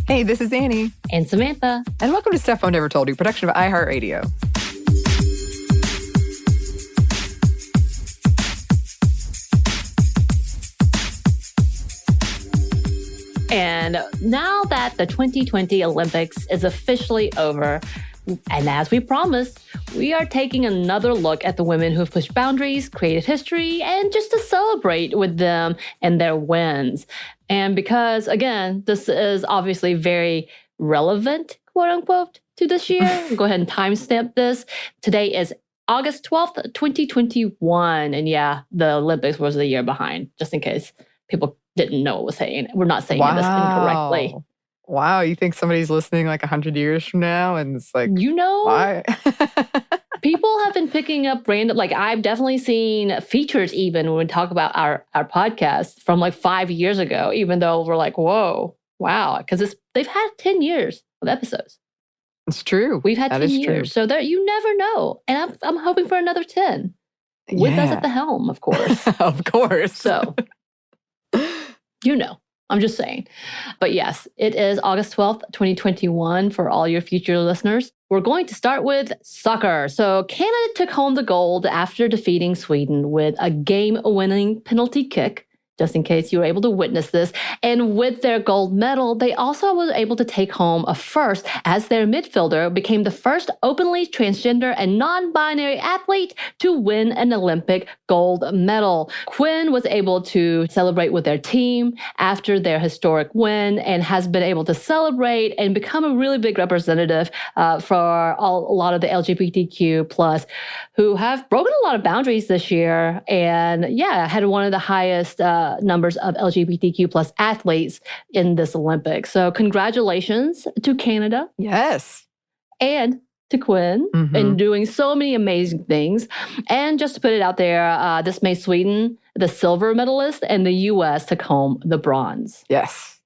Hey, this is Anney. And Samantha. And welcome to Stuff Mom Never Told You, production of iHeartRadio. And now that the 2020 Olympics is officially over, and as we promised, we are taking another look at the women who have pushed boundaries, created history, and just to celebrate with them and their wins. And because, again, this is obviously very relevant, quote unquote, to this year, go ahead and timestamp this. Today is August 12th, 2021. And yeah, the Olympics was the year behind, just in case people didn't know what we're saying. We're not saying this incorrectly. Wow, you think somebody's listening like 100 years from now? And it's like, why? People have been picking up random, like I've definitely seen features even when we talk about our podcast from like 5 years ago, even though we're like, whoa, wow. Because they've had 10 years of episodes. It's true. We've had 10 years. True. So you never know. And I'm hoping for another 10 with us at the helm, of course. Of course. So, I'm just saying. But yes, it is August 12th, 2021 for all your future listeners. We're going to start with soccer. So Canada took home the gold after defeating Sweden with a game-winning penalty kick, just in case you were able to witness this. And with their gold medal, they also were able to take home a first as their midfielder became the first openly transgender and non-binary athlete to win an Olympic gold medal. Quinn was able to celebrate with their team after their historic win and has been able to celebrate and become a really big representative for a lot of the LGBTQ plus who have broken a lot of boundaries this year and had one of the highest numbers of LGBTQ plus athletes in this Olympics. So congratulations to Canada. Yes. And to Quinn in doing so many amazing things. And just to put it out there, this made Sweden the silver medalist and the U.S. took home the bronze. Yes.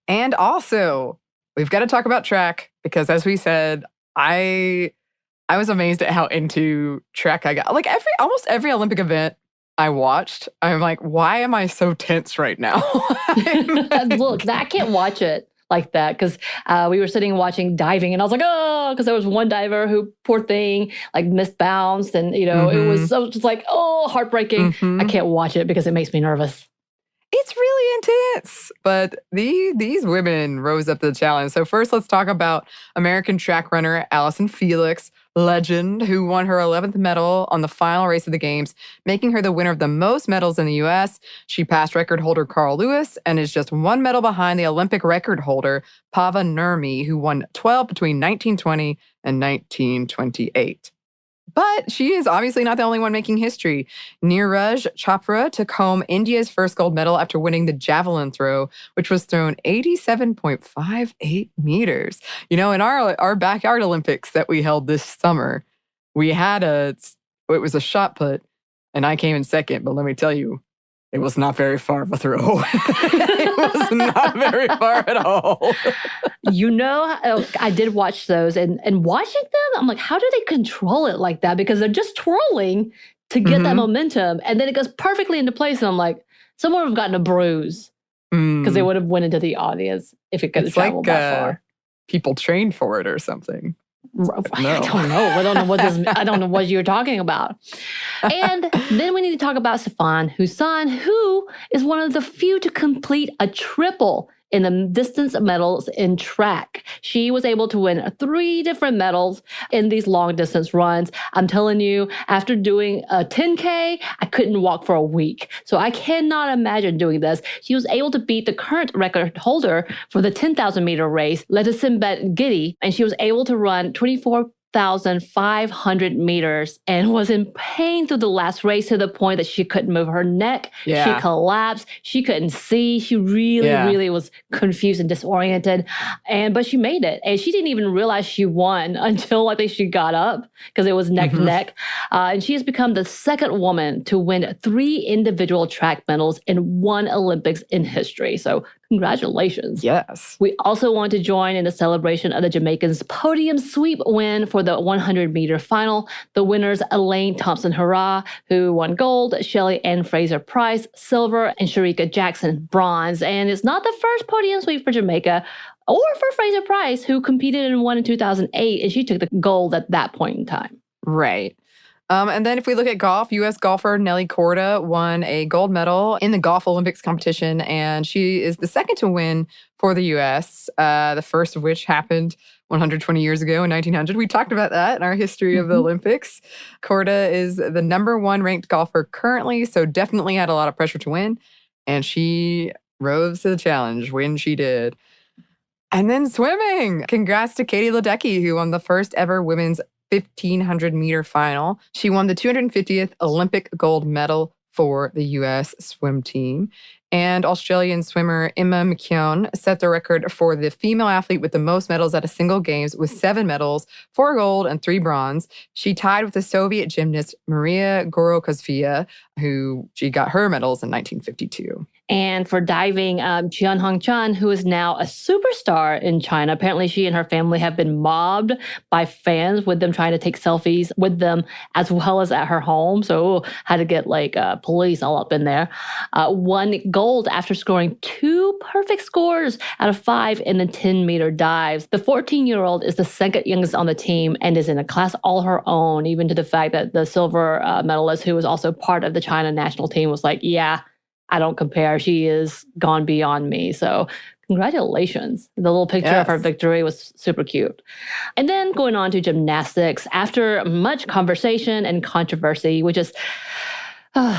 And also, we've got to talk about track because as we said, I was amazed at how into track I got. Like almost every Olympic event I watched, I'm like, why am I so tense right now? Look, I can't watch it like that because we were sitting watching diving and I was like, oh, because there was one diver who, poor thing, like missed bounce and, it was so just like, oh, heartbreaking. I can't watch it because it makes me nervous. It's really intense, but these women rose up to the challenge. So first, let's talk about American track runner Allison Felix, legend, who won her 11th medal on the final race of the Games, making her the winner of the most medals in the U.S. She passed record holder Carl Lewis and is just one medal behind the Olympic record holder Pava Nurmi, who won 12 between 1920 and 1928. But she is obviously not the only one making history. Neeraj Chopra took home India's first gold medal after winning the javelin throw, which was thrown 87.58 meters. In our backyard Olympics that we held this summer, we had it was a shot put, and I came in second. But let me tell you, it was not very far of a throw. It was not very far at all. I did watch those and watching them, I'm like, how do they control it like that? Because they're just twirling to get that momentum. And then it goes perfectly into place. And I'm like, someone would have gotten a bruise because they would have went into the audience if it could have traveled that far. People trained for it or something. I don't know. I don't know what you're talking about. And then we need to talk about Stefan Hussan, who is one of the few to complete a triple in the distance medals in track. She was able to win 3 different medals in these long distance runs. I'm telling you, after doing a 10K, I couldn't walk for a week. So I cannot imagine doing this. She was able to beat the current record holder for the 10,000 meter race, Letisimbet Giddy, and she was able to run 24,500 meters and was in pain through the last race to the point that she couldn't move her neck. Yeah. She collapsed. She couldn't see. She really was confused and disoriented. But she made it. And she didn't even realize she won until I think she got up because it was neck to neck. And she has become the second woman to win 3 individual track medals in one Olympics in history. So Congratulations. Yes. We also want to join in the celebration of the Jamaicans' podium sweep win for the 100-meter final. The winners, Elaine Thompson-Herah, who won gold, Shelley Ann Fraser-Price, silver, and Sharika Jackson, bronze. And it's not the first podium sweep for Jamaica or for Fraser-Price, who competed and won in 2008, and she took the gold at that point in time. Right. And then if we look at golf, U.S. golfer Nelly Korda won a gold medal in the Golf Olympics competition, and she is the second to win for the U.S., the first of which happened 120 years ago in 1900. We talked about that in our history of the Olympics. Korda is the number one ranked golfer currently, so definitely had a lot of pressure to win, and she rose to the challenge when she did. And then swimming. Congrats to Katie Ledecky, who won the first ever women's 1,500-meter final. She won the 250th Olympic gold medal for the U.S. swim team. And Australian swimmer Emma McKeown set the record for the female athlete with the most medals at a single games with 7 medals, 4 gold and 3 bronze. She tied with the Soviet gymnast Maria Gorokozheva, who she got her medals in 1952. And for diving, Jian Hongchan, who is now a superstar in China. Apparently, she and her family have been mobbed by fans with them trying to take selfies with them as well as at her home. So had to get police all up in there. Won gold after scoring 2 perfect scores out of 5 in the 10-meter dives. The 14-year-old is the second youngest on the team and is in a class all her own, even to the fact that the silver medalist, who was also part of the China national team, was like, yeah, I don't compare. She is gone beyond me. So congratulations. The little picture of her victory was super cute. And then going on to gymnastics, after much conversation and controversy, which is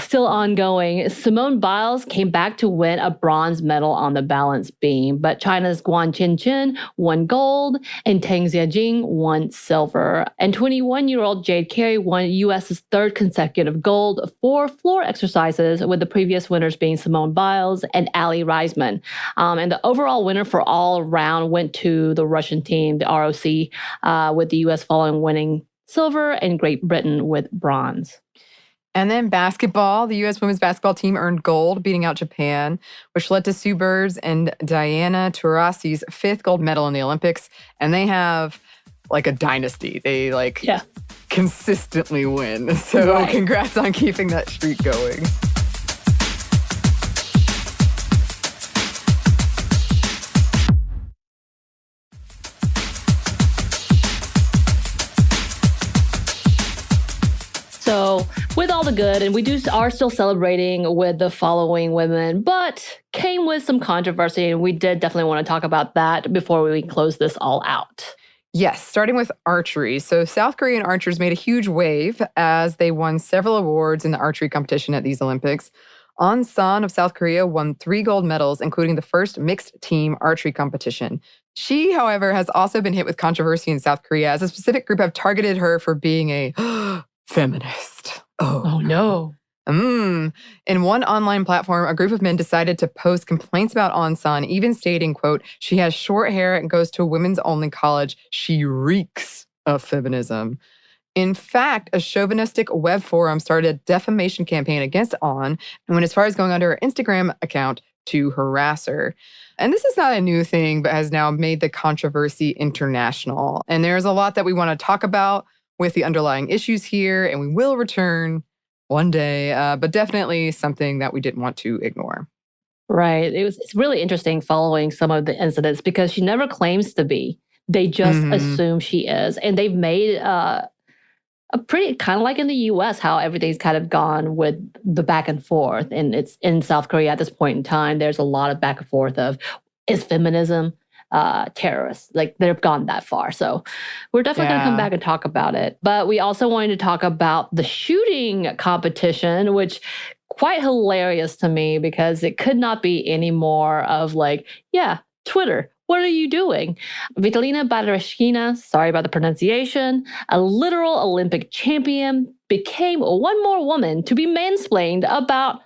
still ongoing, Simone Biles came back to win a bronze medal on the balance beam, but China's Guan Qinchen won gold and Tang Xiajing won silver. And 21-year-old Jade Carey won U.S.'s 3rd consecutive gold for floor exercises, with the previous winners being Simone Biles and Ali Reisman. And the overall winner for all around went to the Russian team, the ROC, with the U.S. following winning silver and Great Britain with bronze. And then basketball, the U.S. women's basketball team earned gold, beating out Japan, which led to Sue Bird's and Diana Taurasi's 5th gold medal in the Olympics. And they have a dynasty. They consistently win. So Congrats on keeping that streak going. So with all the good, and we are still celebrating with the following women, but came with some controversy, and we did definitely want to talk about that before we close this all out. Yes, starting with archery. So South Korean archers made a huge wave as they won several awards in the archery competition at these Olympics. An San of South Korea won 3 gold medals, including the first mixed team archery competition. She, however, has also been hit with controversy in South Korea, as a specific group have targeted her for being a feminist. Oh no. In one online platform, a group of men decided to post complaints about An San, even stating, quote, "She has short hair and goes to a women's only college. She reeks of feminism." In fact, a chauvinistic web forum started a defamation campaign against An and went as far as going under her Instagram account to harass her. And this is not a new thing, but has now made the controversy international. And there's a lot that we want to talk about with the underlying issues here, and we will return one day, but definitely something that we didn't want to ignore. Right. It's really interesting following some of the incidents because she never claims to be. They just assume she is. And they've made a pretty, kind of like in the US, how everything's kind of gone with the back and forth. And it's in South Korea at this point in time, there's a lot of back and forth of, is feminism terrorists? They've gone that far. So we're definitely going to come back and talk about it. But we also wanted to talk about the shooting competition, which quite hilarious to me because it could not be any more of Twitter. What are you doing? Vitalina Badarashkina, sorry about the pronunciation, a literal Olympic champion, became one more woman to be mansplained about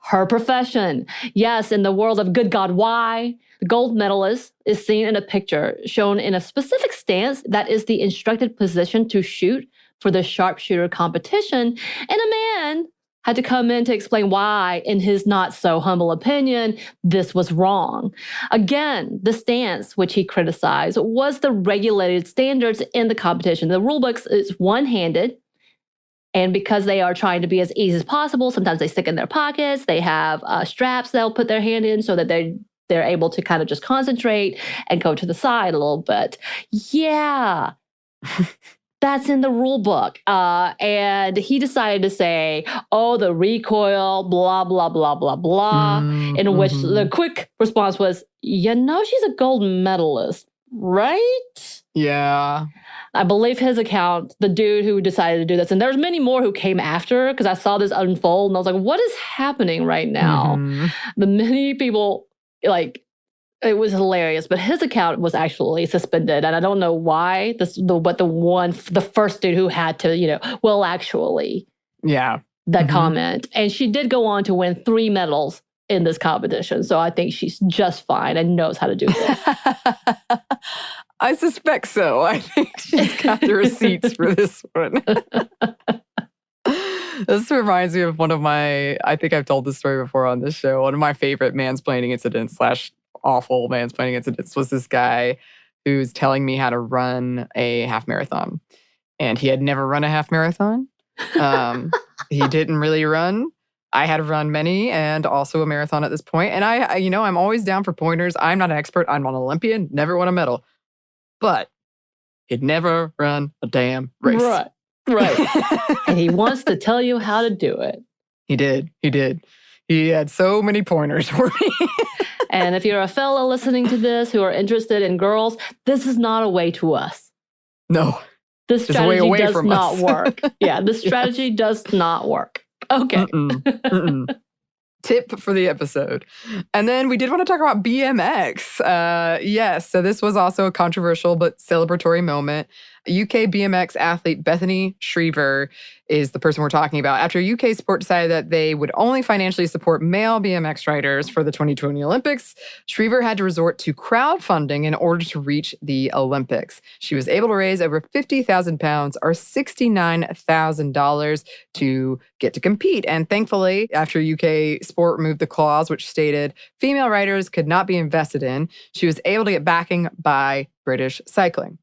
her profession. Yes, in the world of good God, why? The gold medalist is seen in a picture shown in a specific stance that is the instructed position to shoot for the sharpshooter competition. And a man had to come in to explain why, in his not so humble opinion, this was wrong. Again, the stance which he criticized was the regulated standards in the competition. The rule books is one-handed, and because they are trying to be as easy as possible, sometimes they stick in their pockets. They have straps they'll put their hand in so that they're able to kind of just concentrate and go to the side a little bit. Yeah. That's in the rule book. And he decided to say, oh, the recoil, blah, blah, blah, blah, blah. In which the quick response was, she's a gold medalist, right? Yeah. I believe his account, the dude who decided to do this, and there's many more who came after, because I saw this unfold and I was like, what is happening right now? The many people, like, it was hilarious, but his account was actually suspended, and I don't know why. The first dude who had to, actually, that comment, and she did go on to win 3 medals in this competition, so I think she's just fine and knows how to do this. I suspect so. I think she's got the receipts for this one. This reminds me of one of I think I've told this story before on this show. One of my favorite mansplaining incidents / awful mansplaining incidents was this guy who's telling me how to run a half marathon. And he had never run a half marathon. He didn't really run. I had run many and also a marathon at this point. And I'm always down for pointers. I'm not an expert. I'm an Olympian, never won a medal. But he'd never run a damn race. Right. And he wants to tell you how to do it. He did. He had so many pointers for me. And if you're a fellow listening to this who are interested in girls, this is not a way to us. No. This strategy does not work. Yeah, this strategy does not work. Okay. Tip for the episode. And then we did want to talk about BMX. Yes, so this was also a controversial but celebratory moment. UK BMX athlete Bethany Shriver is the person we're talking about. After UK Sport decided that they would only financially support male BMX riders for the 2020 Olympics, Shriver had to resort to crowdfunding in order to reach the Olympics. She was able to raise over £50,000 or $69,000 to get to compete. And thankfully, after UK Sport removed the clause which stated female riders could not be invested in, she was able to get backing by British Cycling.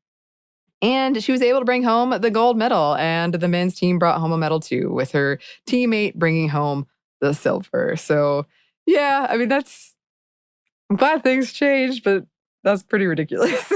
And she was able to bring home the gold medal, and the men's team brought home a medal too, with her teammate bringing home the silver. So, yeah, I mean, I'm glad things changed, but that's pretty ridiculous.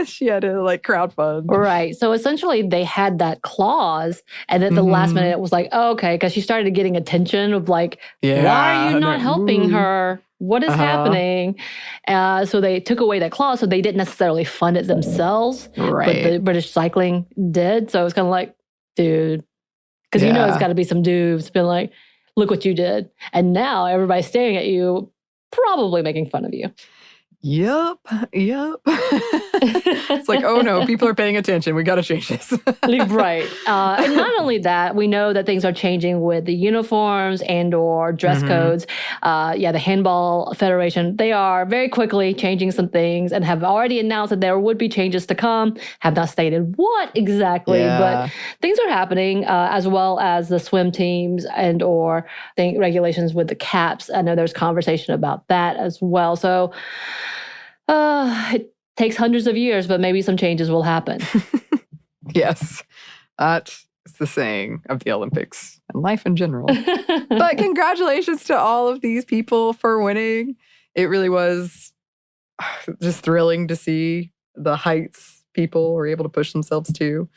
She had to crowdfund. Right. So essentially they had that clause, and at the last minute it was like, oh, okay, because she started getting attention of why are you not helping her? What is happening? So they took away that clause, so they didn't necessarily fund it themselves, but the British Cycling did. So it's kind of like, dude, because it's got to be some dudes been like, look what you did. And now everybody's staring at you, probably making fun of you. Yep. It's like, oh no, people are paying attention. We got to change this. Right. And not only that, we know that things are changing with the uniforms and or dress codes. The Handball Federation, they are very quickly changing some things and have already announced that there would be changes to come. Have not stated what exactly, but things are happening, as well as the swim teams and or regulations with the caps. I know there's conversation about that as well. So it takes hundreds of years, but maybe some changes will happen. Yes, that's the saying of the Olympics and life in general. But congratulations to all of these people for winning. It really was just thrilling to see the heights people were able to push themselves to.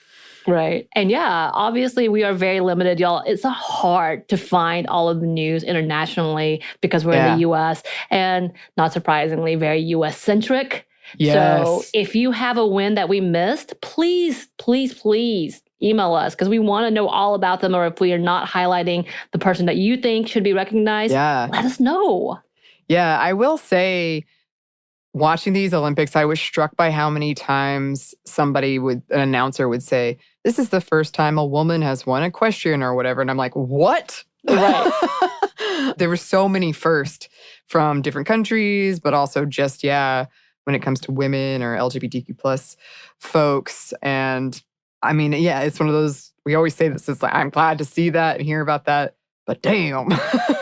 Right. And yeah, obviously we are very limited, y'all. It's hard to find all of the news internationally because we're in the U.S. and not surprisingly, very U.S.-centric. Yes. So if you have a win that we missed, please, please, please email us because we want to know all about them. Or if we are not highlighting the person that you think should be recognized, let us know. Yeah, I will say, watching these Olympics, I was struck by how many times an announcer would say, this is the first time a woman has won equestrian or whatever. And I'm like, what? Right. There were so many first from different countries, but also just, when it comes to women or LGBTQ plus folks. And I mean, it's one of those, we always say this, it's like, I'm glad to see that and hear about that. but damn.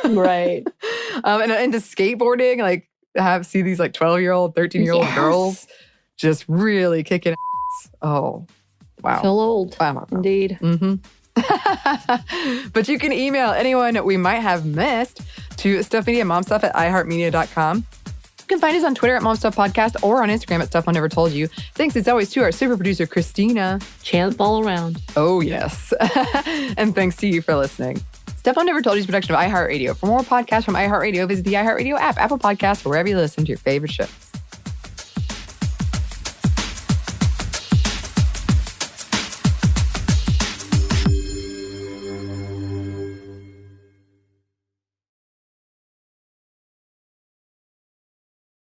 Right. And into skateboarding, like see these like 12-year-old, 13-year-old girls just really kicking ass. Oh, wow. Feel old. Wow. Indeed. Mm-hmm. But you can email anyone we might have missed to stuffmedia@momstuff@iheartmedia.com. You can find us on Twitter @MomStuffPodcast or on Instagram @StuffMomNeverToldYou. Thanks as always to our super producer, Christina. Chant all around. Oh, yes. And thanks to you for listening. Stuff Mom Never Told You is a production of iHeartRadio. For more podcasts from iHeartRadio, visit the iHeartRadio app, Apple Podcasts, or wherever you listen to your favorite shows.